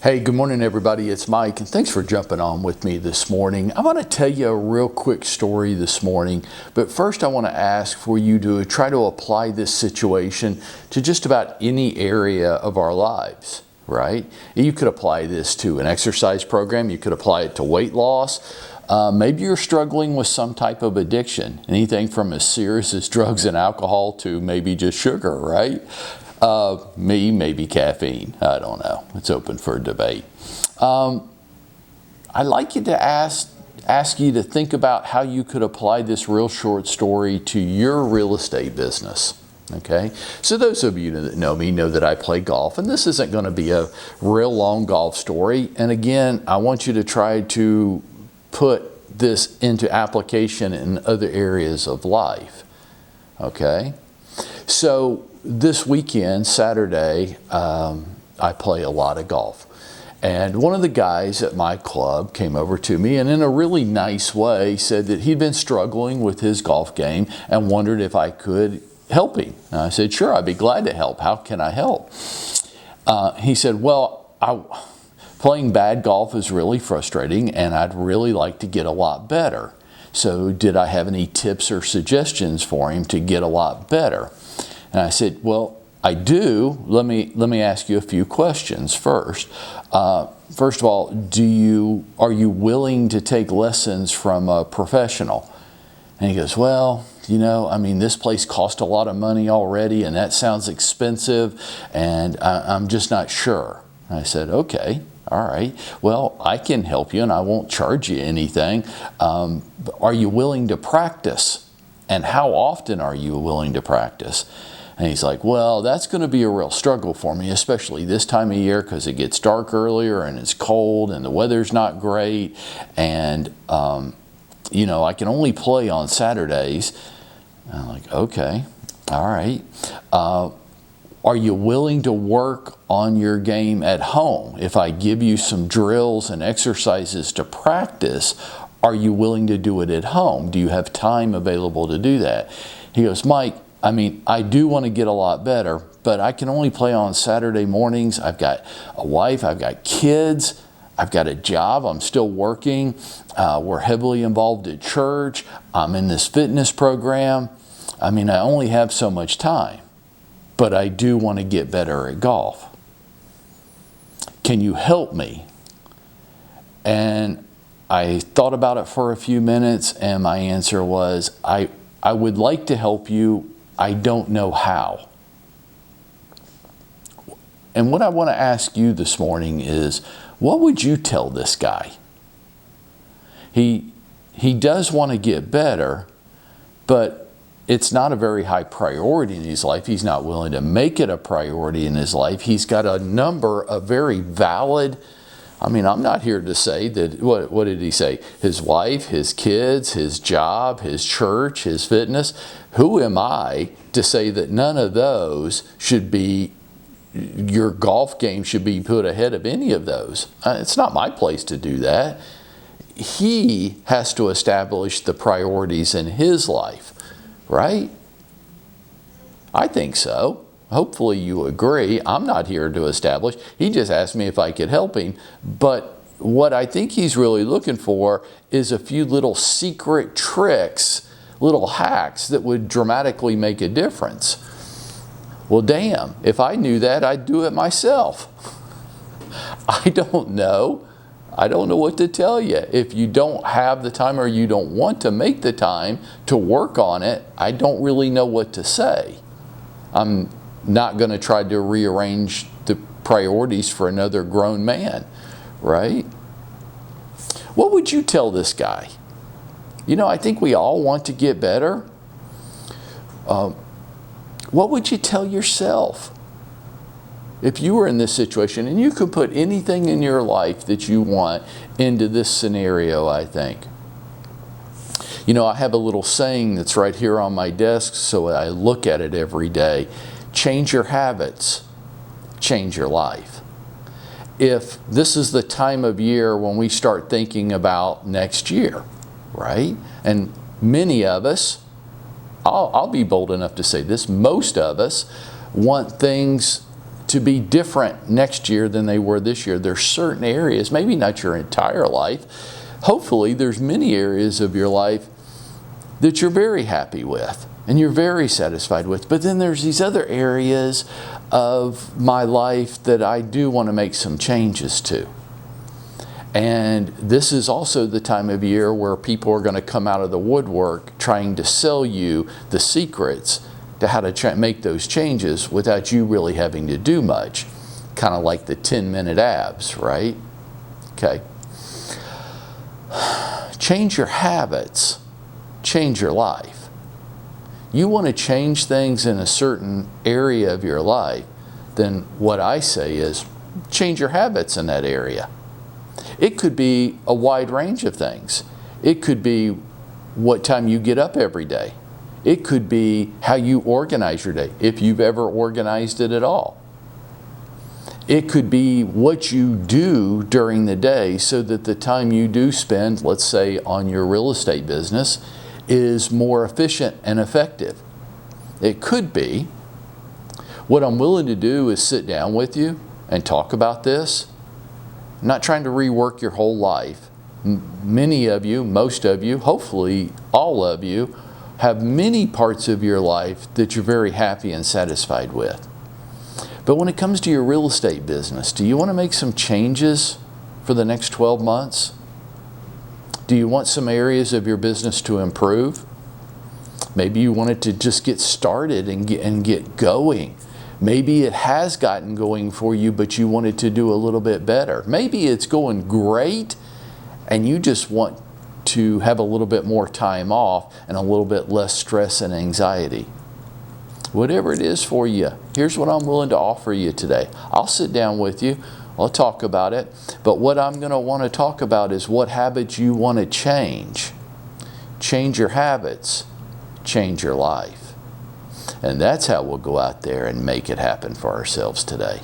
Hey, good morning everybody, it's Mike and thanks for jumping on with me this morning. I want to tell you a real quick story this morning, but first I want to ask for you to try to apply this situation to just about any area of our lives, right? You could apply this to an exercise program, you could apply it to weight loss, maybe you're struggling with some type of addiction, anything from as serious as drugs and alcohol to maybe just sugar, right? Maybe caffeine. I don't know. It's open for debate. I'd like you to ask you to think about how you could apply this real short story to your real estate business. Okay, so those of you that know me know that I play golf, and this isn't going to be a real long golf story. And again, I want you to try to put this into application in other areas of life. Okay, so this weekend, Saturday, I play a lot of golf. And one of the guys at my club came over to me and in a really nice way said that he'd been struggling with his golf game and wondered if I could help him. And I said, sure, I'd be glad to help. How can I help? He said, well, playing bad golf is really frustrating and I'd really like to get a lot better. So did I have any tips or suggestions for him to get a lot better? And I said, well, I do. Let me ask you a few questions first. First of all, are you willing to take lessons from a professional? And he goes, well, I mean, this place cost a lot of money already, and that sounds expensive, and I'm just not sure. And I said, okay, all right. Well, I can help you, and I won't charge you anything. Are you willing to practice? And how often are you willing to practice? And he's like, well, that's going to be a real struggle for me, especially this time of year because it gets dark earlier and it's cold and the weather's not great. And, I can only play on Saturdays. And I'm like, okay, all right. Are you willing to work on your game at home? If I give you some drills and exercises to practice, are you willing to do it at home? Do you have time available to do that? He goes, Mike, I mean, I do want to get a lot better, but I can only play on Saturday mornings. I've got a wife, I've got kids, I've got a job, I'm still working. We're heavily involved at church. I'm in this fitness program. I mean, I only have so much time, but I do want to get better at golf. Can you help me? And I thought about it for a few minutes, and my answer was, I would like to help you. I don't know how. And what I want to ask you this morning is, what would you tell this guy? He does want to get better, but it's not a very high priority in his life. He's not willing to make it a priority in his life. He's got a number of very valid, I'm not here to say that, what did he say? His wife, his kids, his job, his church, his fitness. Who am I to say that none of those should be, your golf game should be put ahead of any of those? It's not my place to do that. He has to establish the priorities in his life, right? I think so. Hopefully you agree. I'm not here to establish. He just asked me if I could help him. But what I think he's really looking for is a few little secret tricks, little hacks that would dramatically make a difference. Well, damn, if I knew that, I'd do it myself. I don't know. I don't know what to tell you. If you don't have the time or you don't want to make the time to work on it, I don't really know what to say. I'm not going to try to rearrange the priorities for another grown man, right? What would you tell this guy? I think we all want to get better. What would you tell yourself? If you were in this situation, and you could put anything in your life that you want into this scenario, I think. I have a little saying that's right here on my desk, so I look at it every day. Change your habits, change your life. If this is the time of year when we start thinking about next year, right? And many of us, I'll be bold enough to say this, most of us want things to be different next year than they were this year. There's certain areas, maybe not your entire life. Hopefully there's many areas of your life that you're very happy with and you're very satisfied with. But then there's these other areas of my life that I do want to make some changes to. And this is also the time of year where people are going to come out of the woodwork trying to sell you the secrets to how to make those changes without you really having to do much. Kind of like the 10-minute abs, right? Okay. Change your habits, change your life. You want to change things in a certain area of your life, then what I say is change your habits in that area. It could be a wide range of things. It could be what time you get up every day. It could be how you organize your day, if you've ever organized it at all. It could be what you do during the day so that the time you do spend, let's say, on your real estate business is more efficient and effective. It could be. What I'm willing to do is sit down with you and talk about this. I'm not trying to rework your whole life. Many of you, most of you, hopefully all of you, have many parts of your life that you're very happy and satisfied with. But when it comes to your real estate business, do you want to make some changes for the next 12 months? Do you want some areas of your business to improve? Maybe you want it to just get started and get going. Maybe it has gotten going for you, but you want it to do a little bit better. Maybe it's going great and you just want to have a little bit more time off and a little bit less stress and anxiety. Whatever it is for you, here's what I'm willing to offer you today. I'll sit down with you, I'll talk about it, but what I'm going to want to talk about is what habits you want to change. Change your habits, change your life. And that's how we'll go out there and make it happen for ourselves today.